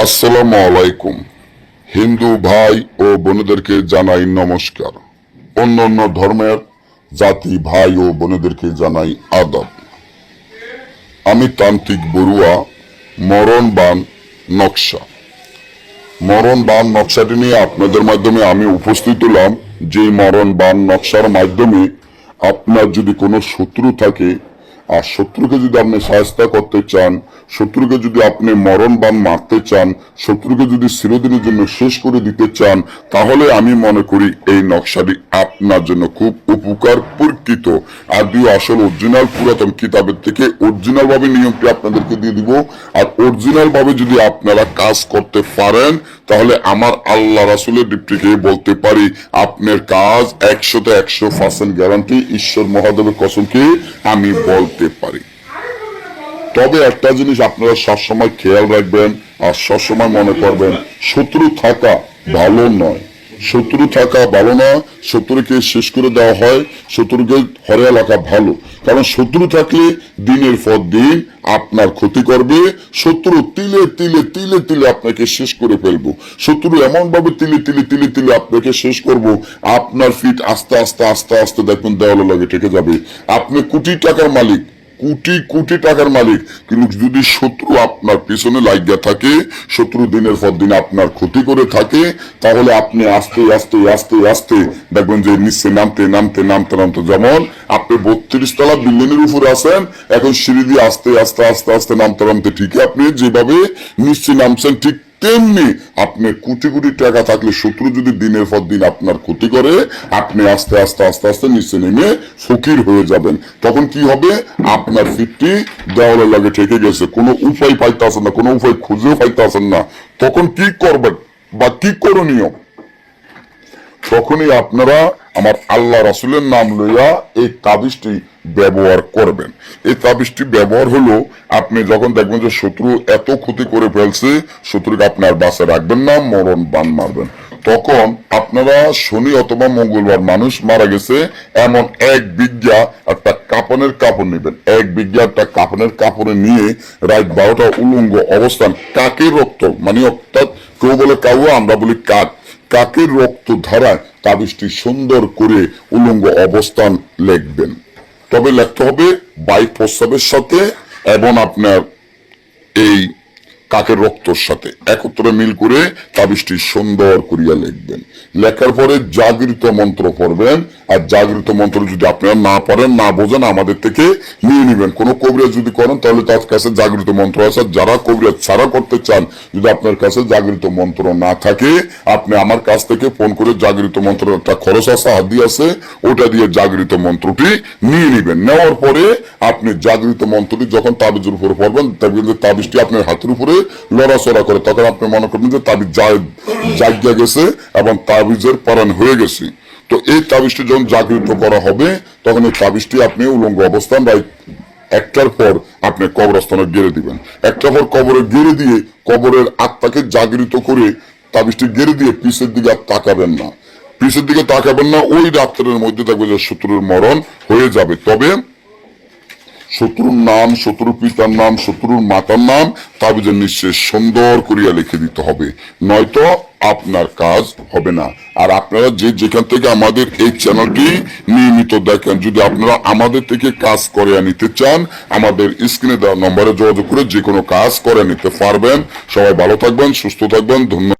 আসসালামু আলাইকুম। হিন্দু ভাই ও বোনেদেরকে জানাই নমস্কার। অন্য ধর্মের জাতি ভাই ও বোনেদেরকে জানাই আদব। আমি তান্ত্রিক বড়ুয়া। মরণবান নকশা নকশাটি নিয়ে আপনাদের মাধ্যমে আমি উপস্থিত হলাম। যে মরণবান নকশার মাধ্যমে আপনার যদি কোনো শত্রু থাকে, আর শত্রুকে যদি আপনি সাহায্য করতে চান, শত্রুকে যদি আপনি মরণবান মারতে চান, শত্রুকে যদি চিরদিনের জন্য শেষ করে দিতে চান, তাহলে আমি মনে করি এই নকশাটি আপনার জন্য খুব উপকার পরীক্ষিত। আর দুই আসল অরিজিনাল পুরাতন কিতাবের থেকে অরিজিনাল ভাবে নিয়মটি আপনাদেরকে দিয়ে দিব। আর অরিজিনাল ভাবে যদি আপনারা কাজ করতে পারেন, তাহলে আমার আল্লাহ রাসূলের ডিপটিকে বলতে পারি আপনার কাজ 100% গ্যারান্টি। ঈশ্বর মহাদেবের কসমকে আমি বলতে পারি। তবে একটা জিনিস আপনারা সবসময় খেয়াল রাখবেন আর সবসময় মনে করবেন, শত্রু থাকা ভালো নয়। শত্রু থাকা ভালো না, শত্রুকে শেষ করে দেওয়া হয়, শত্রুকে হরে রাখা ভালো। কারণ শত্রু থাকলে দিনের পর দিন আপনার ক্ষতি করবে। শত্রু তিলে তিলে তিলে তিলে আপনাকে শেষ করে ফেলবো। শত্রু এমন ভাবে তিলে তিলে তিলে তিলে আপনাকে শেষ করব, আপনার ফিট আস্তে আস্তে আস্তে আস্তে দেখুন দেওয়ালে লাগে ঠেকে যাবে। আপনি কোটি টাকার মালিক, কোটি কোটি টাকার মালিক, কিন্তু যদি শত্রু আপনার পিছনে লাগিয়া থাকে, শত্রু দিনের পর দিন আপনার ক্ষতি করে থাকে, তাহলে আপনি আস্তে আস্তে আস্তে আস্তে দেখবেন যে নিচে নামতে নামতে নামতে নামতে, যেমন আপনি 32 তলা বিল্ডিং এর উপরে আছেন, এখন সিঁড়ি দিয়ে আস্তে আস্তে আস্তে আস্তে নামতে নামতে ঠিকই আপনি যেভাবে নিচে নামছেন, ঠিক তেমনি আপনি কোটি কোটি টাকা থাকলে শত্রু যদি দিনের পর দিন আপনার ক্ষতি করে, আপনি আস্তে আস্তে আস্তে আস্তে নিচে নেমে ফকির হয়ে যাবেন। তখন কি হবে, আপনার ফিটটি দেওয়ালের লাগে ঠেকে গেছে, কোনো উপায় পাইতেছেন না, কোনো উপায় খুঁজেও পাইতেছেন না। তখন কি করবেন বা কি করণীয়? তখনই আপনারা আমার আল্লাহ রাসূলের নাম লইয়া এই তাবিজটি ব্যবহার করবেন। এই তাবিজটি ব্যবহার হলো, আপনি যখন দেখবেন যে শত্রু এত ক্ষতি করে ফেলছে, শত্রুকে আপনার বাসে রাখবেন না, মরণ বান মারবেন। তখন আপনারা শনি অথবা মঙ্গলবার মানুষ মারা গেছে এমন 1 বিঘা একটা কাপনের কাপড় নেবেন। 1 বিঘা একটা কাপনের কাপড়ে নিয়ে রাত 12টা উলঙ্গ অবস্থান, কাকের রক্ত মানে অর্থাৎ কেউ বলে কাউ, আমরা বলি কাক, কাকের রক্ত ধারায় তাবিজটি সুন্দর করে উলঙ্গ অবস্থান লিখবেন। তবে লিখতে হবে বায়ু প্রস্রাবের সাথে এবং আপনার এই কাকের রক্তর সাথে একত্রে মিল করে তাবিজটি সুন্দর করিয়া লিখবেন। লেখার পরে জাগৃত মন্ত্র পড়বেন। আর জাগৃত মন্ত্র যদি আপনারা না পারেন, না বোঝেন, আমাদের থেকে নিয়ে নেবেন। কোনো কবিরাজ যদি করেন তাহলে তার কাছে জাগৃত মন্ত্র আছে। যারা কবিরাজ ছাড়া করতে চান, যদি আপনার কাছে জাগৃত মন্ত্র না থাকে, আপনি আমার কাছ থেকে ফোন করে জাগৃত মন্ত্র একটা খরচ আছে, হাদি আছে, ওটা দিয়ে জাগৃত মন্ত্রটি নিয়ে নেবেন। নেওয়ার পরে আপনি জাগৃত মন্ত্রটি যখন তাবিজের উপরে পড়বেন, তাবিজটি আপনার হাতের উপরে লড়াচড়া করে, তখন আপনি মনে করবেন যে তাবিজ জাগিয়া গেছে এবং তাবিজের পরাণ হয়ে গেছে। তো এই তাবিজটি যখন জাগৃত করা হবে, তখন এই তাবিজটি আপনি উলঙ্গ অবস্থান বা একটার পর আপনি কবরস্থানে গেড়ে দিবেন। একটা পর কবরে গেড়ে দিয়ে কবরের আত্মাকে জাগৃত করে তাবিজটি গেড়ে দিয়ে পিছের দিকে আর তাকাবেন না। পিছের দিকে তাকাবেন না, ওই রাত্রের মধ্যে দেখবে যে শত্রুর মরণ হয়ে যাবে। তবে শত্রুর নাম, শত্রুর পিতার নাম, শত্রুর মাতার নাম তাবিজের নিচে সুন্দর করিয়া লিখে দিতে হবে, নয়তো আপনার কাজ হবে না। আর আপনারা যে যেখান থেকে আমাদের এই চ্যানেলটি নিয়মিত দেখেন, যদি আপনারা আমাদের থেকে কাজ করে নিতে চান, আমাদের স্ক্রিনে দেওয়া নম্বরে যোগাযোগ করে যে কোনো কাজ করে নিতে পারবেন। সবাই ভালো থাকবেন, সুস্থ থাকবেন, ধন্যবাদ।